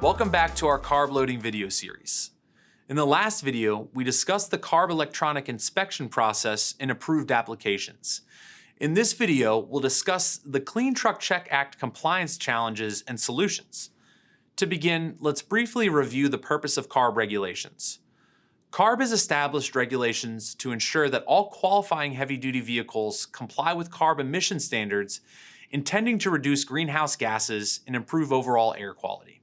Welcome back to our CARB loading video series. In the last video, we discussed the CARB electronic inspection process in approved applications. In this video, we'll discuss the Clean Truck Check Act compliance challenges and solutions. To begin, let's briefly review the purpose of CARB regulations. CARB has established regulations to ensure that all qualifying heavy-duty vehicles comply with CARB emission standards intending to reduce greenhouse gases and improve overall air quality.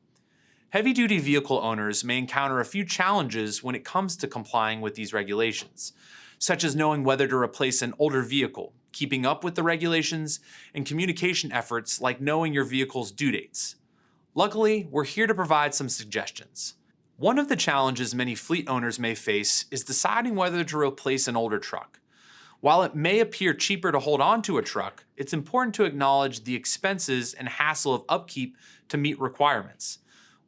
Heavy-duty vehicle owners may encounter a few challenges when it comes to complying with these regulations, such as knowing whether to replace an older vehicle, keeping up with the regulations, and communication efforts like knowing your vehicle's due dates. Luckily, we're here to provide some suggestions. One of the challenges many fleet owners may face is deciding whether to replace an older truck. While it may appear cheaper to hold on to a truck, it's important to acknowledge the expenses and hassle of upkeep to meet requirements.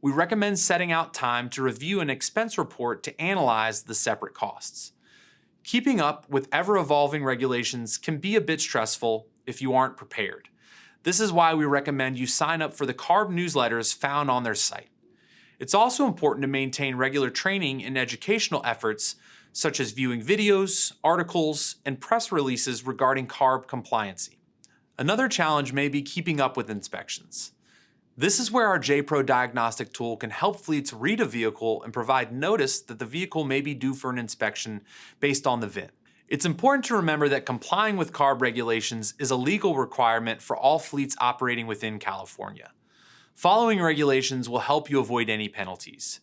We recommend setting out time to review an expense report to analyze the separate costs. Keeping up with ever-evolving regulations can be a bit stressful if you aren't prepared. This is why we recommend you sign up for the CARB newsletters found on their site. It's also important to maintain regular training and educational efforts, such as viewing videos, articles, and press releases regarding CARB compliancy. Another challenge may be keeping up with inspections. This is where our J-Pro diagnostic tool can help fleets read a vehicle and provide notice that the vehicle may be due for an inspection based on the VIN. It's important to remember that complying with CARB regulations is a legal requirement for all fleets operating within California. Following regulations will help you avoid any penalties.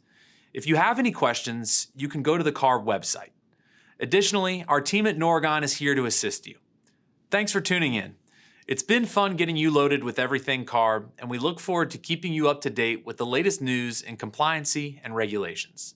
If you have any questions, you can go to the CARB website. Additionally, our team at Norgon is here to assist you. Thanks for tuning in. It's been fun getting you loaded with everything CARB, and we look forward to keeping you up to date with the latest news in compliancy and regulations.